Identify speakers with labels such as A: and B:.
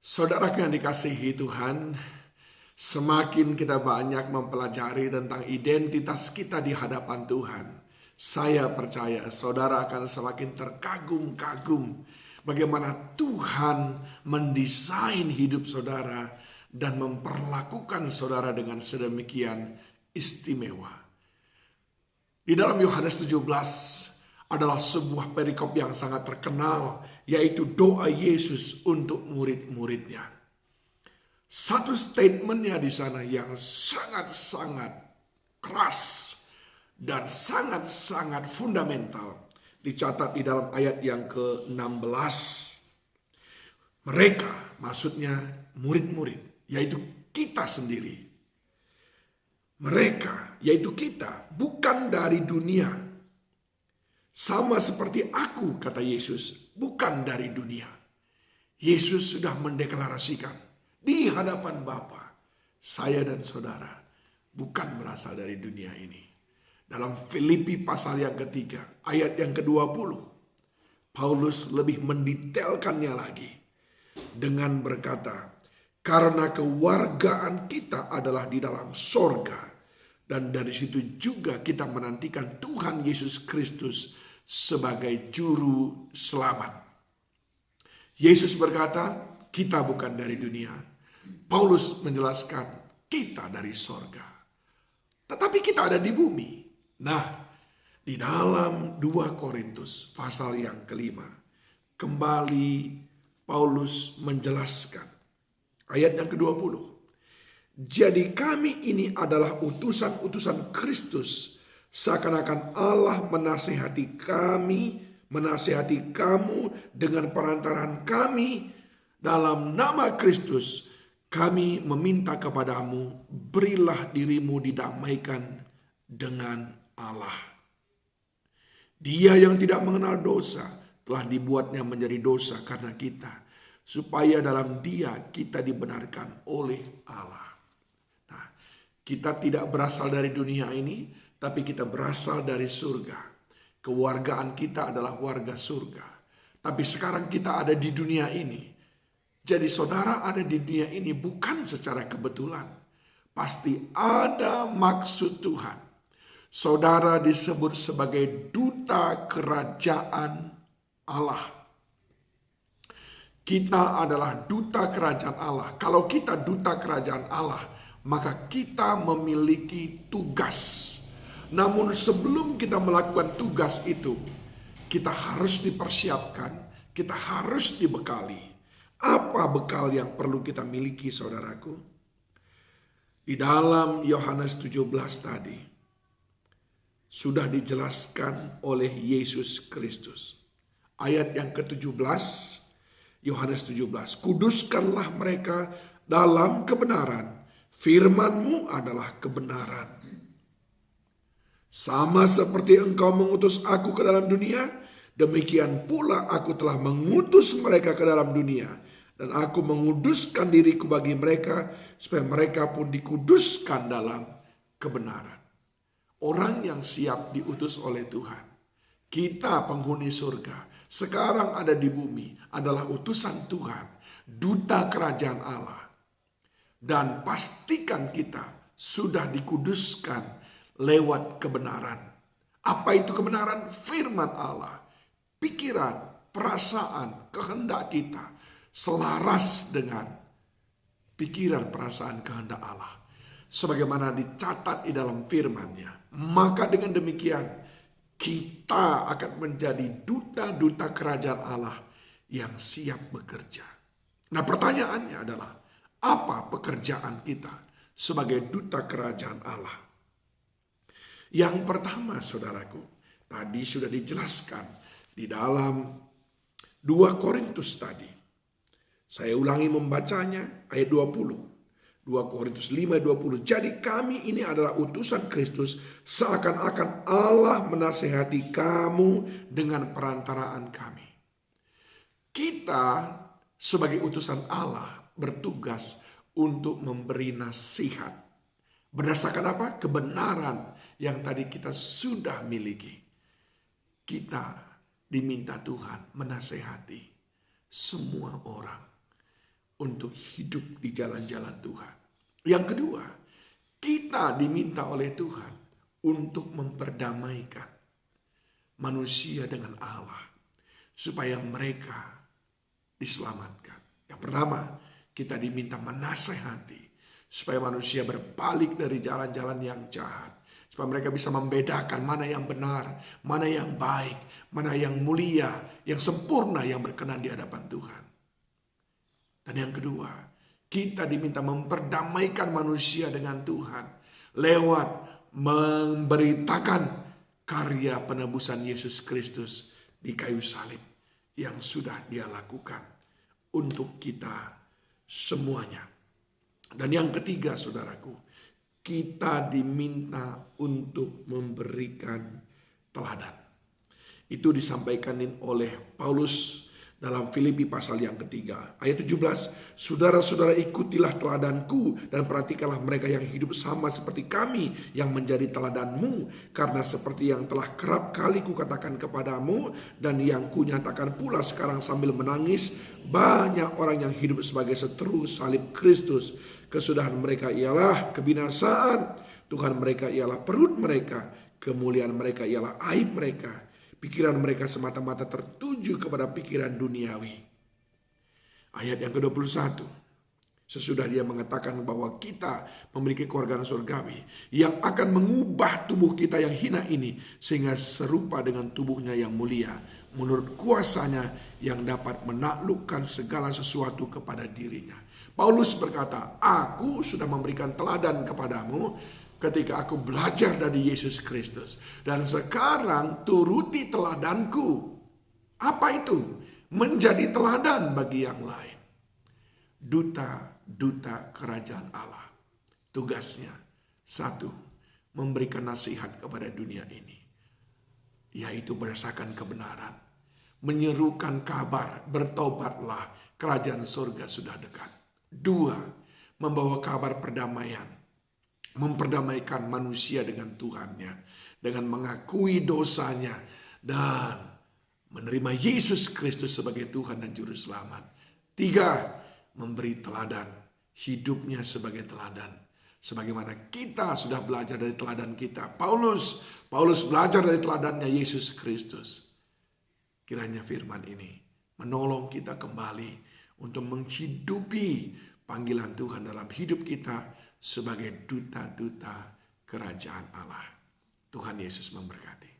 A: Saudaraku yang dikasihi Tuhan, semakin kita banyak mempelajari tentang identitas kita di hadapan Tuhan, saya percaya saudara akan semakin terkagum-kagum bagaimana Tuhan mendesain hidup saudara dan memperlakukan saudara dengan sedemikian istimewa. Di dalam Yohanes 17 adalah sebuah perikop yang sangat terkenal, yaitu doa Yesus untuk murid-muridnya. Satu statementnya di sana yang sangat-sangat keras dan sangat-sangat fundamental dicatat di dalam ayat yang ke-16. Mereka, maksudnya murid-murid, yaitu kita sendiri. Mereka, yaitu kita, bukan dari dunia. Sama seperti aku, kata Yesus, bukan dari dunia. Yesus sudah mendeklarasikan di hadapan Bapa, saya dan saudara bukan berasal dari dunia ini. Dalam Filipi pasal yang ketiga, ayat yang ke-20, Paulus lebih mendetailkannya lagi dengan berkata, karena kewargaan kita adalah di dalam sorga, dan dari situ juga kita menantikan Tuhan Yesus Kristus sebagai juru selamat. Yesus berkata, kita bukan dari dunia. Paulus menjelaskan, kita dari sorga. Tetapi kita ada di bumi. Nah, di dalam 2 Korintus pasal yang kelima, kembali Paulus menjelaskan ayat yang ke-20. Jadi kami ini adalah utusan-utusan Kristus, seakan-akan Allah menasihati kami, menasihati kamu dengan perantaraan kami dalam nama Kristus. Kami meminta kepadamu, berilah dirimu didamaikan dengan Allah. Dia yang tidak mengenal dosa telah dibuatnya menjadi dosa karena kita, supaya dalam Dia kita dibenarkan oleh Allah. Nah, kita tidak berasal dari dunia ini, tapi kita berasal dari surga. Kewargaan kita adalah warga surga. Tapi sekarang kita ada di dunia ini. Jadi saudara ada di dunia ini bukan secara kebetulan. Pasti ada maksud Tuhan. Saudara disebut sebagai duta kerajaan Allah. Kita adalah duta kerajaan Allah. Kalau kita duta kerajaan Allah, maka kita memiliki tugas. Namun sebelum kita melakukan tugas itu, kita harus dipersiapkan, kita harus dibekali. Apa bekal yang perlu kita miliki, saudaraku? Di dalam Yohanes 17 tadi, sudah dijelaskan oleh Yesus Kristus. Ayat yang ke-17, Yohanes 17, kuduskanlah mereka dalam kebenaran. Firman-Mu adalah kebenaran. Sama seperti Engkau mengutus aku ke dalam dunia, demikian pula aku telah mengutus mereka ke dalam dunia. Dan aku menguduskan diriku bagi mereka, supaya mereka pun dikuduskan dalam kebenaran. Orang yang siap diutus oleh Tuhan. Kita penghuni surga, sekarang ada di bumi, adalah utusan Tuhan, duta kerajaan Allah. Dan pastikan kita sudah dikuduskan lewat kebenaran. Apa itu kebenaran? Firman Allah. Pikiran, perasaan, kehendak kita selaras dengan pikiran, perasaan, kehendak Allah. Sebagaimana dicatat di dalam firman-Nya. Maka dengan demikian kita akan menjadi duta-duta kerajaan Allah yang siap bekerja. Nah, pertanyaannya adalah, apa pekerjaan kita sebagai duta kerajaan Allah? Yang pertama, saudaraku, tadi sudah dijelaskan di dalam 2 Korintus tadi. Saya ulangi membacanya, ayat 20. 2 Korintus 5:20. Jadi kami ini adalah utusan Kristus, seakan-akan Allah menasihati kamu dengan perantaraan kami. Kita sebagai utusan Allah bertugas untuk memberi nasihat. Berdasarkan apa? Kebenaran yang tadi kita sudah miliki. Kita diminta Tuhan menasehati semua orang. untuk hidup di jalan-jalan Tuhan. Yang kedua, kita diminta oleh Tuhan untuk memperdamaikan manusia dengan Allah supaya mereka diselamatkan. Yang pertama, kita diminta menasehati supaya manusia berbalik dari jalan-jalan yang jahat. Supaya mereka bisa membedakan mana yang benar, mana yang baik, mana yang mulia, yang sempurna, yang berkenan di hadapan Tuhan. Dan yang kedua, kita diminta memperdamaikan manusia dengan Tuhan lewat memberitakan karya penebusan Yesus Kristus di kayu salib yang sudah Dia lakukan untuk kita semuanya. Dan yang ketiga, saudaraku, kita diminta untuk memberikan teladan. Itu disampaikan oleh Paulus dalam Filipi pasal yang ketiga. Ayat 17, saudara-saudara ikutilah teladanku dan perhatikanlah mereka yang hidup sama seperti kami yang menjadi teladanmu. Karena seperti yang telah kerap kali kukatakan kepadamu dan yang kunyatakan pula sekarang sambil menangis, banyak orang yang hidup sebagai seteru salib Kristus. Kesudahan mereka ialah kebinasaan, Tuhan mereka ialah perut mereka, kemuliaan mereka ialah aib mereka. Pikiran mereka semata-mata tertuju kepada pikiran duniawi. Ayat yang ke-21. Sesudah Dia mengatakan bahwa kita memiliki keluarga surgawi yang akan mengubah tubuh kita yang hina ini sehingga serupa dengan tubuhnya yang mulia menurut kuasanya yang dapat menaklukkan segala sesuatu kepada dirinya. Paulus berkata, aku sudah memberikan teladan kepadamu ketika aku belajar dari Yesus Kristus. Dan sekarang turuti teladanku. Apa itu? Menjadi teladan bagi yang lain. Duta-duta kerajaan Allah. Tugasnya, satu, memberikan nasihat kepada dunia ini. Yaitu berdasarkan kebenaran. Menyerukan kabar, bertobatlah, kerajaan surga sudah dekat. Dua, membawa kabar perdamaian. Memperdamaikan manusia dengan Tuhannya. Dengan mengakui dosanya. Dan menerima Yesus Kristus sebagai Tuhan dan Juru Selamat. Tiga, memberi teladan. Hidupnya sebagai teladan. Sebagaimana kita sudah belajar dari teladan kita. Paulus belajar dari teladannya Yesus Kristus. Kiranya firman ini menolong kita kembali untuk menghidupi panggilan Tuhan dalam hidup kita sebagai duta-duta kerajaan Allah. Tuhan Yesus memberkati.